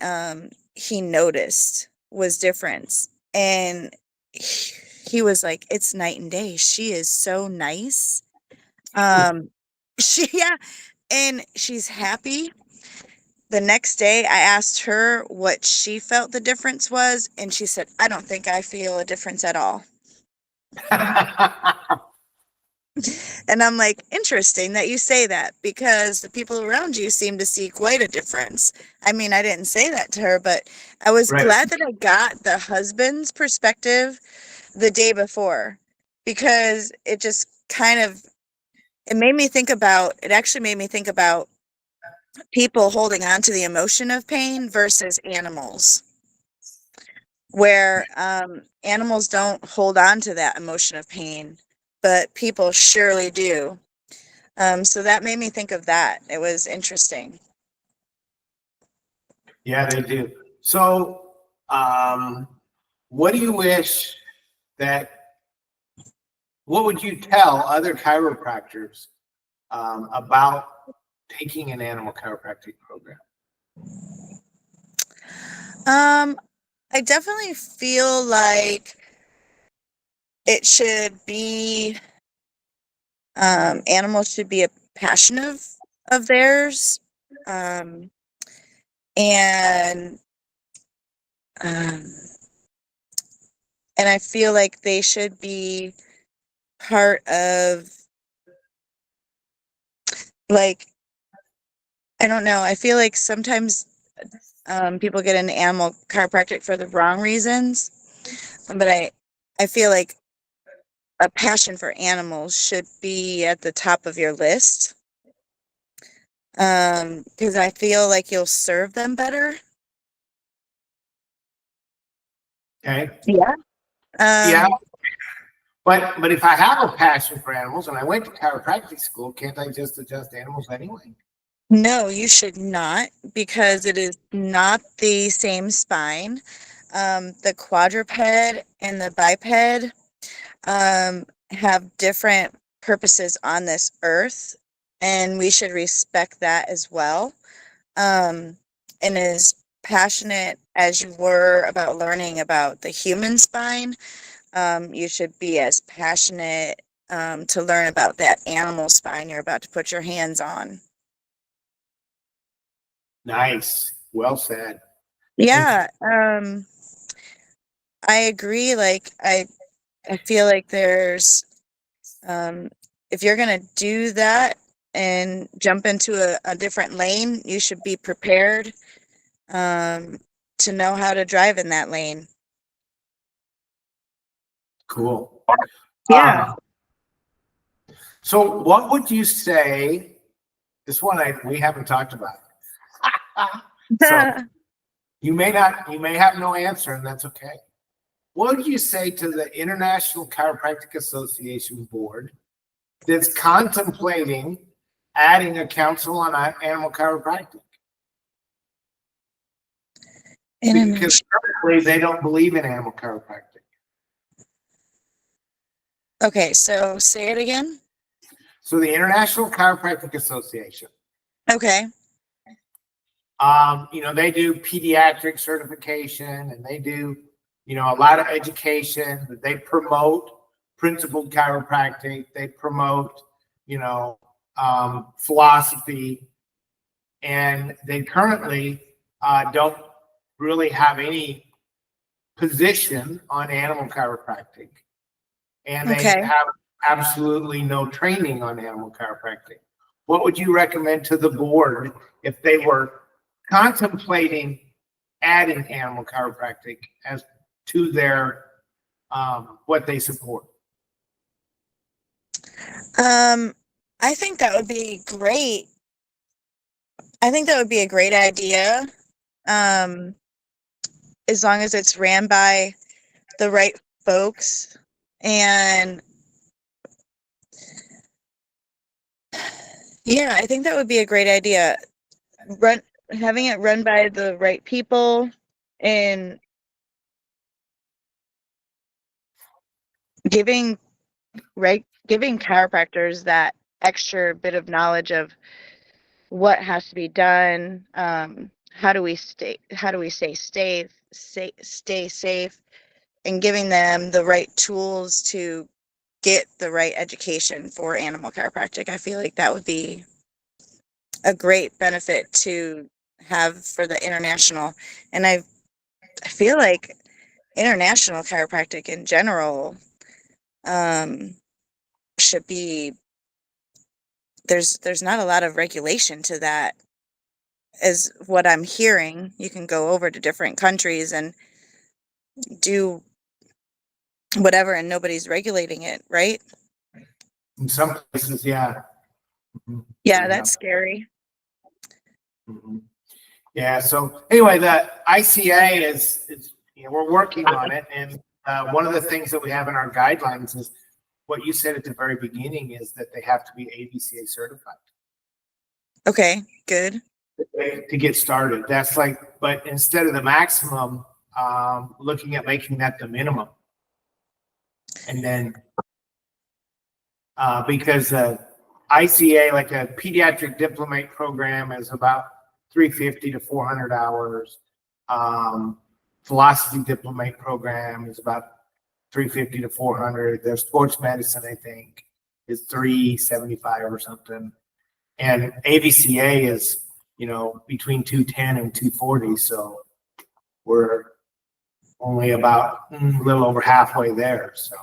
he noticed was difference. And he was like, it's night and day. She is so nice. Yeah, and she's happy. The next day, I asked her what she felt the difference was, and she said, I don't think I feel a difference at all. And I'm like, interesting that you say that, because the people around you seem to see quite a difference. I mean, I didn't say that to her, but I was Right. glad that I got the husband's perspective the day before, because it just kind of, it actually made me think about people holding on to the emotion of pain versus animals, where animals don't hold on to that emotion of pain, but people surely do. So that made me think of that. It was interesting. Yeah, they do. So, what do you wish what would you tell other chiropractors about taking an animal chiropractic program? I definitely feel like it should be, animals should be a passion of theirs. And um, and I feel like they should be part of, like, I don't know. I feel like sometimes people get into animal chiropractic for the wrong reasons, but I feel like a passion for animals should be at the top of your list, because I feel like you'll serve them better. Okay. Yeah. Yeah. But if I have a passion for animals and I went to chiropractic school, can't I just adjust animals anyway? No, you should not, because it is not the same spine. The quadruped and the biped have different purposes on this earth, and we should respect that as well. And as passionate as you were about learning about the human spine, you should be as passionate to learn about that animal spine you're about to put your hands on. Nice. Well said. Yeah, I agree. Like, I feel like there's, if you're gonna do that and jump into a different lane, you should be prepared to know how to drive in that lane. Cool. Yeah. So what would you say? This one we haven't talked about. So you may have no answer, and that's okay. What would you say to the International Chiropractic Association board that's contemplating adding a council on animal chiropractic? Because currently they don't believe in animal chiropractic. Okay, so say it again. So the International Chiropractic Association, Okay. they do pediatric certification, and they do, a lot of education. They promote principled chiropractic. They promote, philosophy, and they currently don't really have any position on animal chiropractic, and they Okay. have absolutely no training on animal chiropractic. What would you recommend to the board if they were contemplating adding animal chiropractic as to their what they support? I think that would be great. I think that would be a great idea. As long as it's ran by the right folks, and yeah, I think that would be a great idea. Having it run by the right people, and giving giving chiropractors that extra bit of knowledge of what has to be done, how do we stay safe, and giving them the right tools to get the right education for animal chiropractic. I feel like that would be a great benefit to have for the international. And I feel like international chiropractic in general um, should be there's not a lot of regulation to that, is what I'm hearing. You can go over to different countries and do whatever and nobody's regulating it, right? In some places, yeah. Mhm. Yeah, that's scary. Mhm. Yeah. So anyway, the ICA is we're working on it, and one of the things that we have in our guidelines is what you said at the very beginning, is that they have to be ABCA certified Okay, good. to get started. That's like, but instead of the maximum, looking at making that the minimum, and then because ICA, like a pediatric diplomate program, is about 350 to 400 hours. Philosophy diplomate program is about 350 to 400. Their sports medicine, I think, is 375 or something. And ABCA is, between 210 and 240. So we're only about a little over halfway there. So,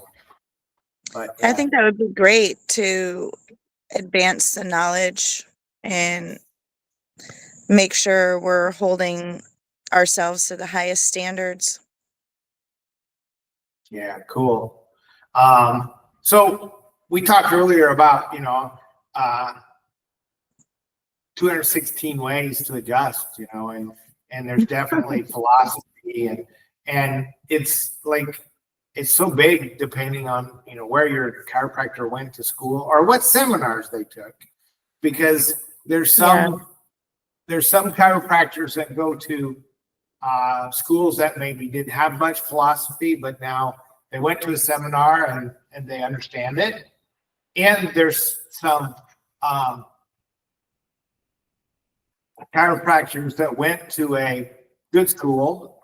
but I think that would be great to advance the knowledge and make sure we're holding ourselves to the highest standards. yeah, cool. So we talked earlier about, 216 ways to adjust, and there's definitely philosophy, and it's like, it's so big depending on, where your chiropractor went to school or what seminars they took, because there's some chiropractors that go to schools that maybe didn't have much philosophy, but now they went to a seminar and they understand it. And there's some chiropractors that went to a good school,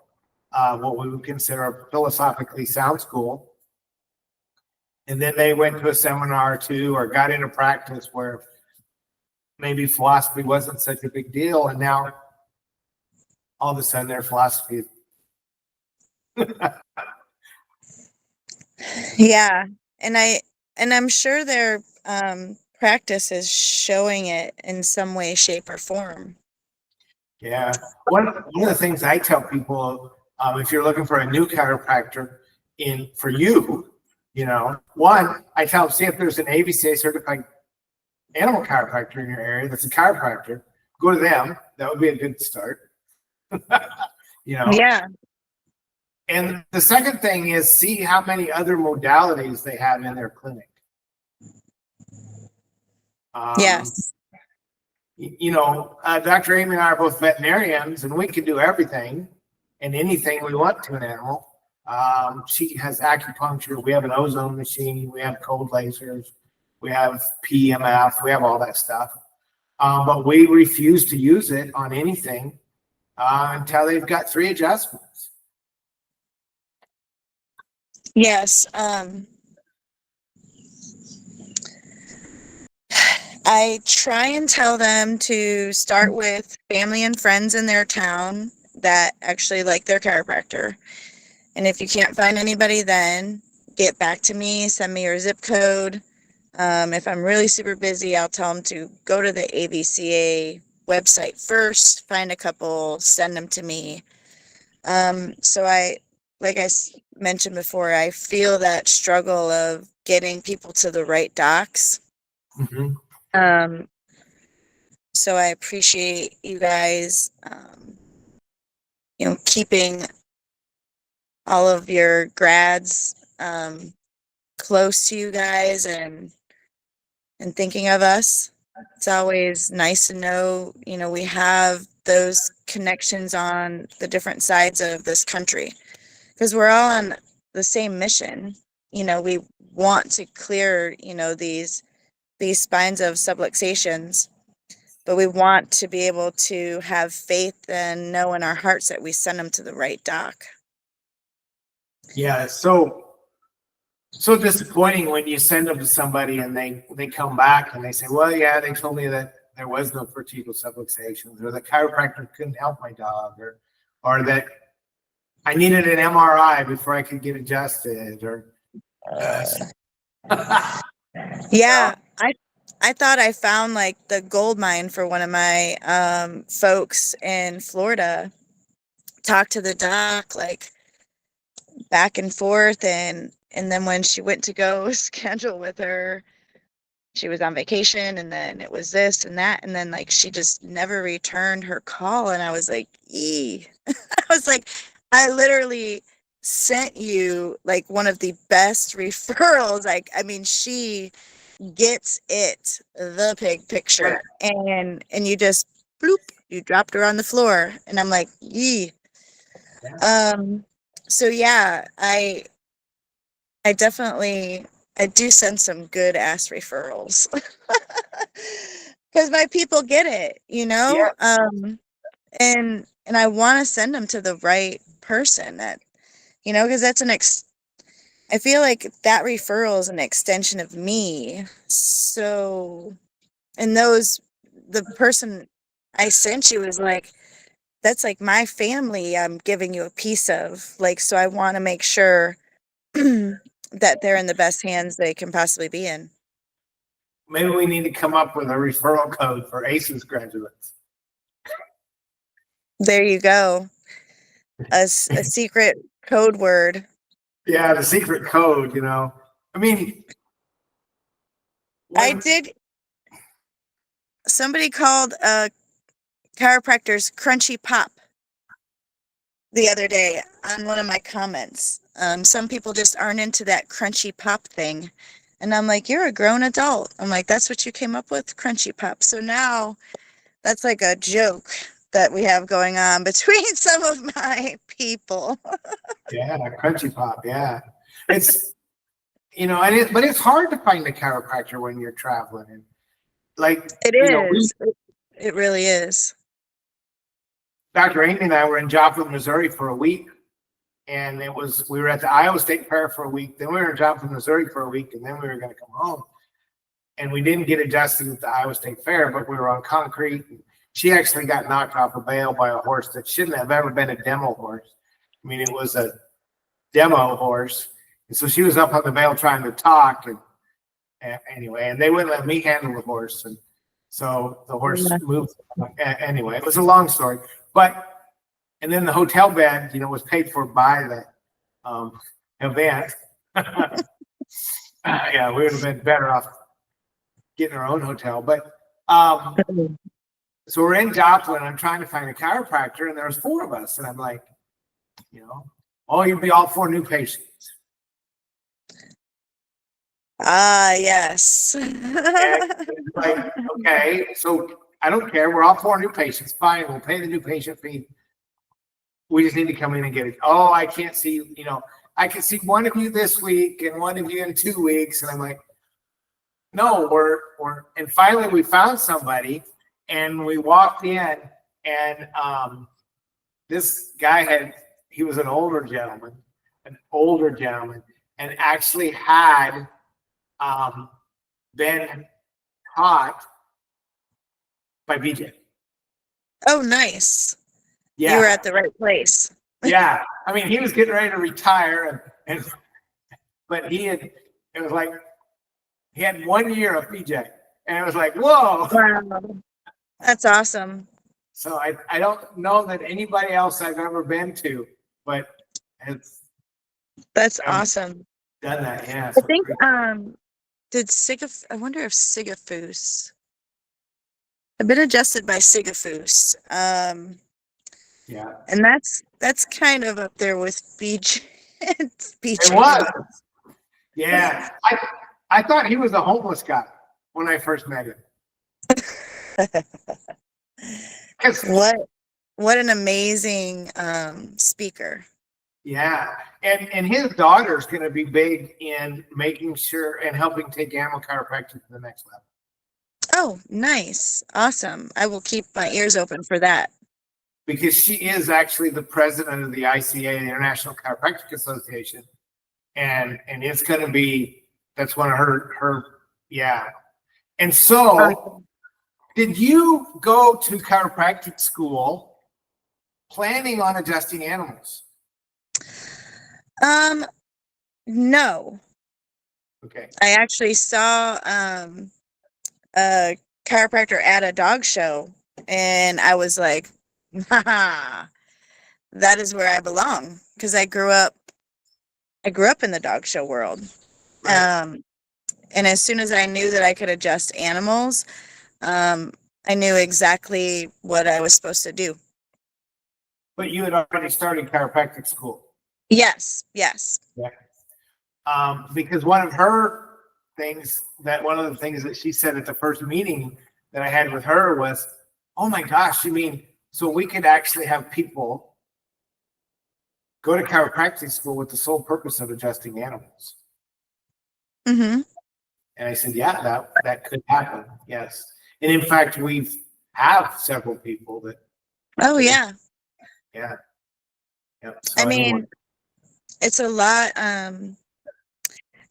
what we would consider a philosophically sound school, and then they went to a seminar or two or got into practice where maybe philosophy wasn't such a big deal, and now all of a sudden their philosophy Yeah, and I'm sure their practice is showing it in some way, shape, or form. Yeah. One of the things I tell people, if you're looking for a new chiropractor for you, one, I tell them, see if there's an ABCA certified animal chiropractor in your area that's a chiropractor. Go to them. That would be a good start. Yeah. And the second thing is, see how many other modalities they have in their clinic. Yes. Dr. Amy and I are both veterinarians, and we can do everything and anything we want to an animal. She has acupuncture. We have an ozone machine. We have cold lasers. We have PMF. We have all that stuff. But we refuse to use it on anything until they've got 3 adjustments. Yes. I try and tell them to start with family and friends in their town that actually like their chiropractor. And if you can't find anybody, then get back to me, send me your zip code. If I'm really super busy, I'll tell them to go to the ABCA website first, find a couple, send them to me. So like I mentioned before, I feel that struggle of getting people to the right docs. Mm-hmm. So I appreciate you guys, keeping all of your grads close to you guys and thinking of us. It's always nice to know, we have those connections on the different sides of this country, because we're all on the same mission. we want to clear, these spines of subluxations, but we want to be able to have faith and know in our hearts that we send them to the right doc. Yeah, it's so disappointing when you send them to somebody and they come back and they say, well, yeah, they told me that there was no vertebral subluxations, or the chiropractor couldn't help my dog, or that I needed an MRI before I could get adjusted, or Yeah, I thought I found like the gold mine for one of my folks in Florida. Talked to the doc like back and forth, and then when she went to go schedule with her, she was on vacation, and then it was this and that, and then like she just never returned her call, and I was like, I was like, I literally sent you like one of the best referrals. Like, I mean, she gets it, the big picture, and you just bloop, you dropped her on the floor, and I'm like, so yeah, I definitely, I do send some good ass referrals because my people get it, Yeah. and I want to send them to the right person that, because that's I feel like that referral is an extension of me. So, and the person I sent you is like, that's like my family I'm giving you a piece of, like, so I want to make sure that they're in the best hands they can possibly be in. Maybe we need to come up with a referral code for ACES graduates. There you go. A secret code word. Yeah, the secret code, I mean, I did. Somebody called chiropractors crunchy pop the other day on one of my comments. Some people just aren't into that crunchy pop thing. And I'm like, you're a grown adult. I'm like, that's what you came up with, crunchy pop. So now that's like a joke that we have going on between some of my people. yeah, crunchy pop, yeah. It's, but it's hard to find a chiropractor when you're traveling. And like, It is. It really is. Dr. Amy and I were in Joplin, Missouri for a week. And we were at the Iowa State Fair for a week. Then we were in Joplin, Missouri for a week. And then we were going to come home. And we didn't get adjusted at the Iowa State Fair, but we were on concrete. She actually got knocked off a bale by a horse that shouldn't have ever been a demo horse. I mean, it was a demo horse. And so she was up on the bale trying to talk. And anyway, and they wouldn't let me handle the horse. And so the horse moved. Anyway, it was a long story. And then the hotel bed, was paid for by the event. Yeah, we would have been better off getting our own hotel. But so we're in Joplin. I'm trying to find a chiropractor, and there's 4 of us. And I'm like, you'll be all 4 new patients. Yes. Like, okay, so I don't care. We're all 4 new patients. Fine, we'll pay the new patient fee. We just need to come in and get it. Oh, I can't see, I can see one of you this week and one of you in 2 weeks. And I'm like, no, and finally we found somebody, and we walked in, and this guy he was an older gentleman, and actually had been taught by BJ. Oh, nice. Yeah. You were at the right place. Yeah. I mean, he was getting ready to retire, but it was like, he had 1 year of BJ, and it was like, whoa. Wow. That's awesome. So I don't know that anybody else I've ever been to, but that's awesome. Done that, yeah. I think I wonder if Sigafus. I've been adjusted by Sigafus. Yeah. And that's kind of up there with BJ. It was. Yeah. I thought he was a homeless guy when I first met him. What an amazing speaker. Yeah. And his daughter's going to be big in making sure and helping take animal chiropractic to the next level. Oh, nice. Awesome. I will keep my ears open for that. Because she is actually the president of the ICA, the International Chiropractic Association. And it's going to be, that's one of her, yeah. And so, did you go to chiropractic school planning on adjusting animals? No. Okay. I actually saw a chiropractor at a dog show, and I was like, haha, that is where I belong, because I grew up in the dog show world. Right. And as soon as I knew that I could adjust animals, I knew exactly what I was supposed to do. But you had already started chiropractic school. Yes. Yeah. Because one of the things that she said at the first meeting that I had with her was, oh my gosh, you mean, so we could actually have people go to chiropractic school with the sole purpose of adjusting animals. Mm-hmm. And I said, yeah, that could happen. Yes. And in fact, we have several people that. Oh, yeah. Yeah. Yep. So I mean, it's a lot.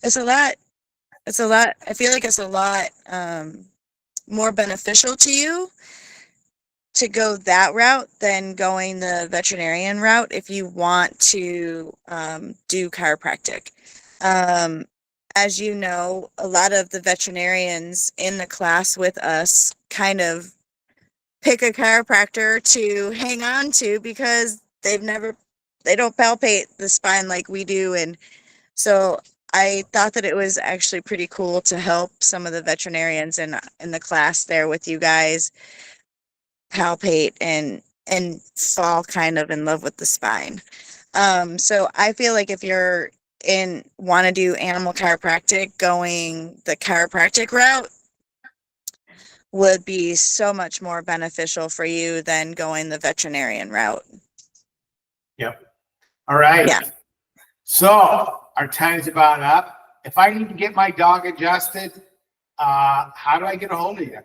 It's a lot. I feel like it's a lot more beneficial to you to go that route than going the veterinarian route if you want to do chiropractic. As you know, a lot of the veterinarians in the class with us kind of pick a chiropractor to hang on to because they don't palpate the spine like we do. And so I thought that it was actually pretty cool to help some of the veterinarians in the class there with you guys palpate and fall kind of in love with the spine. So I feel like if you're want to do animal chiropractic, going the chiropractic route would be so much more beneficial for you than going the veterinarian route. Yep. All right. Yeah. So our time's about up. If I need to get my dog adjusted, how do I get a hold of you?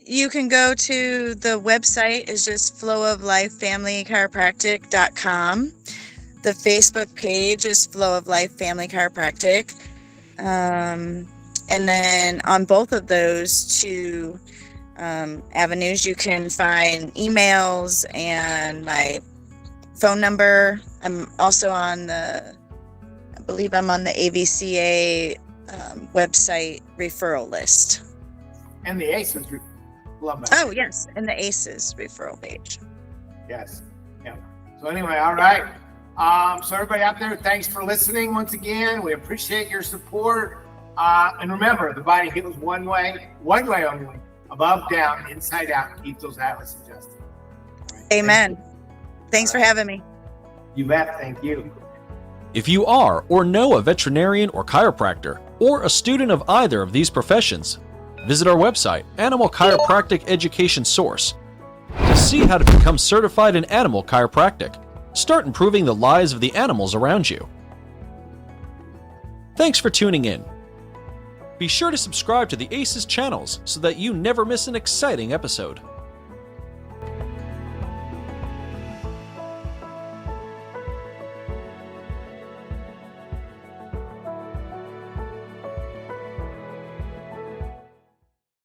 You can go to the website is just flowoflifefamilychiropractic.com. The Facebook page is Flow of Life Family Chiropractic. And then on both of those two avenues, you can find emails and my phone number. I'm also on I believe I'm on the AVCA website referral list. And the ACEs. Love that. Oh, yes. And the ACEs referral page. Yes. Yeah. So anyway, all right. So everybody out there, thanks for listening once again. We appreciate your support. And remember, the body heals one way only, above, down, inside out. Keep those atlas adjusted. Right. Amen. Thanks for having me. You bet. Thank you. If you are or know a veterinarian or chiropractor, or a student of either of these professions, visit our website, Animal Chiropractic Education Source, to see how to become certified in animal chiropractic. Start improving the lives of the animals around you. Thanks for tuning in. Be sure to subscribe to the ACES channels so that you never miss an exciting episode.